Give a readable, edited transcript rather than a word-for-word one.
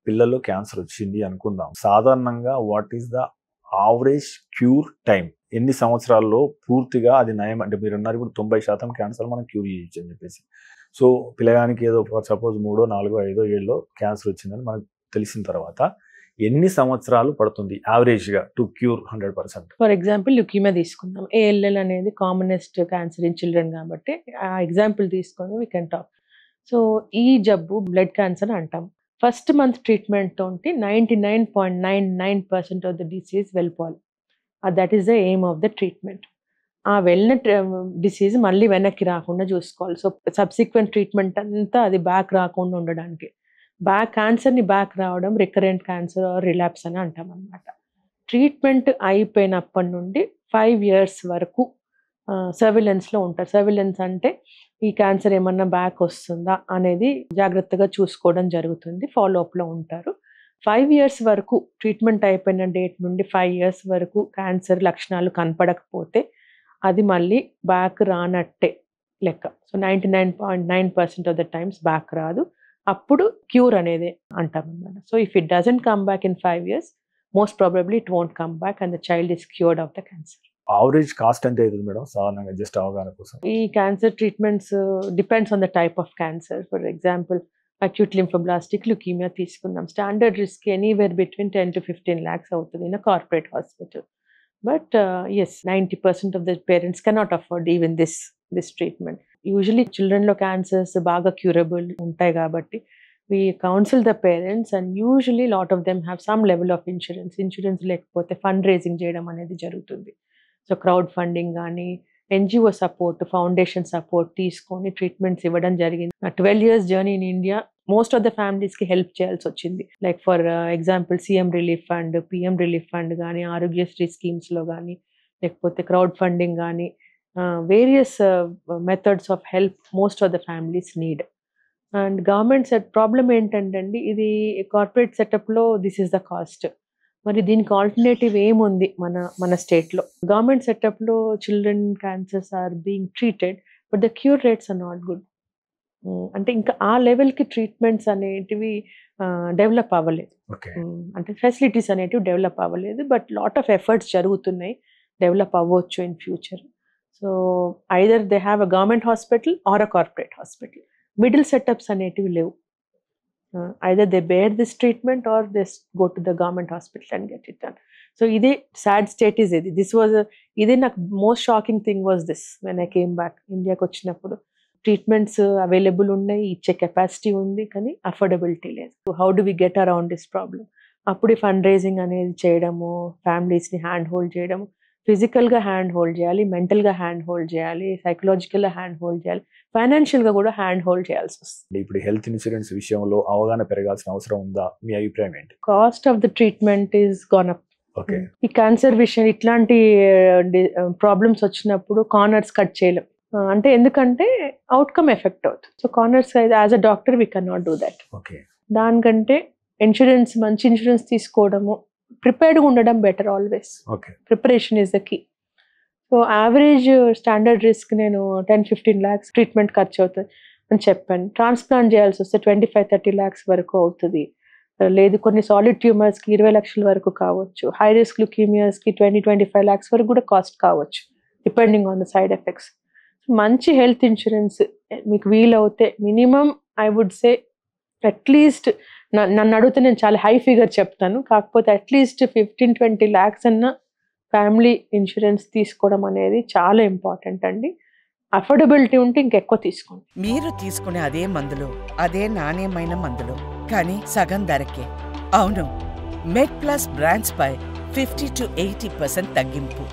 పిల్లల్లో క్యాన్సర్ వచ్చింది అనుకుందాం. సాధారణంగా what is the average cure time? ఎన్ని సంవత్సరాల్లో పూర్తిగా అది నయం? అంటే మీరున్నారు ఇప్పుడు 90% క్యాన్సర్ మనం క్యూర్ చేయొచ్చు అని చెప్పేసి. సో పిల్లగానికి ఏదో సపోజ్ 3, 4, 5 ఏళ్ళలో క్యాన్సర్ వచ్చిందని మనకు తెలిసిన తర్వాత ఎన్ని సంవత్సరాలు పడుతుంది యావరేజ్గా టు క్యూర్ 100%? ఫర్ ఎగ్జాంపుల్ ల్యూకీమియా తీసుకుందాం. ALL అనేది కామనెస్ట్ క్యాన్సర్ ఇన్ చిల్డ్రన్ కాబట్టి ఆ ఎగ్జాంపుల్ తీసుకొని వీ కెన్ టాక్. సో ఈ జబ్బు బ్లడ్ క్యాన్సర్ అంటాం. ఫస్ట్ మంత్ ట్రీట్మెంట్ తోటి 99.99% ఆఫ్ ద డిసీజ్ వెళ్ళిపోవాలి. That is the aim of the treatment. ఆ వెళ్ళిన డిసీజ్ మళ్ళీ వెనక్కి రాకుండా చూసుకోవాలి. సో సబ్సిక్వెంట్ ట్రీట్మెంట్ అంతా అది బ్యాక్ రాకుండా ఉండడానికి. క్యాన్సర్ని బ్యాక్ రావడం రికరెంట్ క్యాన్సర్ ఆర్ రిలాప్స్ అని అంటాం అనమాట. ట్రీట్మెంట్ అయిపోయినప్పటి నుండి 5 years వరకు సర్విలెన్స్లో ఉంటారు. సర్విలెన్స్ అంటే ఈ క్యాన్సర్ ఏమన్నా బ్యాక్ వస్తుందా అనేది జాగ్రత్తగా చూసుకోవడం జరుగుతుంది. ఫాలోఅప్లో ఉంటారు. 5 years వరకు ట్రీట్మెంట్ అయిపోయిన డేట్ నుండి 5 years వరకు క్యాన్సర్ లక్షణాలు కనపడకపోతే అది మళ్ళీ బ్యాక్ రానట్టే లెక్క. So 99.9% of the times back రాదు. అప్పుడు క్యూర్ అనేది అంటాం అన్నమాట. So if it doesn't come back in 5 years, most probably it won't come back and the child is cured of the cancer. Average cost ఎంత అవుతుంది madam సాధారణంగా, just అవగాహన కోసం? ఈ cancer treatments depends on the type of cancer. For example acute lymphoblastic leukemia తీసుకుందాం. Standard risk anywhere between 10 to 15 lakhs అవుతుంది in a corporate hospital. But as 90% of the parents cannot afford even this treatment. Usually చిల్డ్రన్లో cancers బాగా curable ఉంటాయి కాబట్టి we counsel the parents and usually lot of them have some level of insurance లేకపోతే fund raising చేయడం అనేది జరుగుతుంది. So crowd funding కానీ NGO support, foundation support తీసుకొని ట్రీట్మెంట్స్ ఇవ్వడం జరిగింది. 12 years journey in India most of the ఫ్యామిలీస్కి help చేయాల్సి వచ్చింది. Like for example CM relief fund, PM relief fund కానీ, ఆరోగ్యశ్రీ స్కీమ్స్లో కానీ, లేకపోతే క్రౌడ్ ఫండింగ్ కానీ, various methods of help most of the families need. And government problem ఏంటంటే అండి, ఇది కార్పొరేట్ సెటప్లో దిస్ ఈస్ ద కాస్ట్. మరి దీనికి ఆల్టర్నేటివ్ ఏముంది మన స్టేట్లో? గవర్నమెంట్ సెటప్లో children cancers are being treated but the cure rates are not good. అంటే ఇంకా ఆ లెవెల్కి ట్రీట్మెంట్స్ అనేటివి డెవలప్ అవ్వలేదు. అంటే ఫెసిలిటీస్ అనేటివి డెవలప్ అవ్వలేదు. బట్ లాట్ ఆఫ్ ఎఫర్ట్స్ జరుగుతున్నాయి, డెవలప్ అవ్వచ్చు in future. So either they have a government hospital or a corporate hospital. Middle setups అనేటివి లేవు. Either they bear this treatment or they go to the government hospital and get it done. So ఇది sad state is ఇది. ఇది నాకు most shocking thing was this when I came back. ఇండియాకి వచ్చినప్పుడు treatments available ఉన్నాయి, ఇచ్చే capacity ఉంది, కానీ అఫోర్డబిలిటీ లేదు. So how do we get around this problem? అప్పుడు ఫండ్ రైజింగ్ అనేది చేయడము, ఫ్యామిలీస్ని హ్యాండ్ హోల్డ్ చేయడము, ఫిజికల్గా హ్యాండ్ హోల్డ్ చేయాలి, మెంటల్గా హ్యాండ్ హోల్డ్ చేయాలి, సైకలాజికల్గా హ్యాండ్ హోల్డ్ చేయాలి, ఫైనాన్షియల్గా కూడా హ్యాండ్ హోల్డ్ చేయాల్సి వస్తుంది. ఇప్పుడు హెల్త్ ఇన్సూరెన్స్ విషయంలో అవగాహన పెరగాల్సిన అవసరం ఉందా? మీ అభిప్రాయం ఏంటి? Cost of the treatment is gone up. Okay. ఈ క్యాన్సర్ విషయం ఇట్లాంటి ప్రాబ్లమ్స్ వచ్చినప్పుడు కార్నర్స్ కట్ చేయలేం. అంటే ఎందుకంటే అవుట్కమ్ ఎఫెక్ట్ అవుతుంది. So corners as a doctor we can not do that. Okay. దానికంటే మంచి ఇన్సూరెన్స్ తీసుకోవడము, ప్రిపేర్డ్గా ఉండడం better always. Okay. Preparation is the key. So average standard risk నేను 10-15 lakhs ట్రీట్మెంట్ ఖర్చు అవుతుంది అని చెప్పాను. ట్రాన్స్ప్లాంట్ చేయాల్సి వస్తే 25-30 lakhs వరకు అవుతుంది. లేదు కొన్ని సాలిడ్ ట్యూమర్స్కి 20 lakhs వరకు కావచ్చు. హై రిస్క్ ల్యూకీమియాస్కి 20-25 lakhs వరకు కూడా కాస్ట్ కావచ్చు, depending on the side effects. మంచి హెల్త్ ఇన్సూరెన్స్ మీకు వీలవుతే minimum I would say at least, నన్ను అడిగితే నేను చాలా హై ఫిగర్ చెప్తాను, కాకపోతే అట్లీస్ట్ 15-20 lakhs అన్న ఫ్యామిలీ ఇన్సూరెన్స్ తీసుకోవడం అనేది చాలా ఇంపార్టెంట్ అండి. అఫోర్డబిలిటీ ఉంటే ఇంకెక్కువ తీసుకోండి. మీరు తీసుకునే అదే మందులు, అదే నాణ్యమైన మందులు, కానీ సగం ధరకే. అవును, మెడ్ ప్లస్ బ్రాండ్స్ పై 50-80% తగ్గింపు.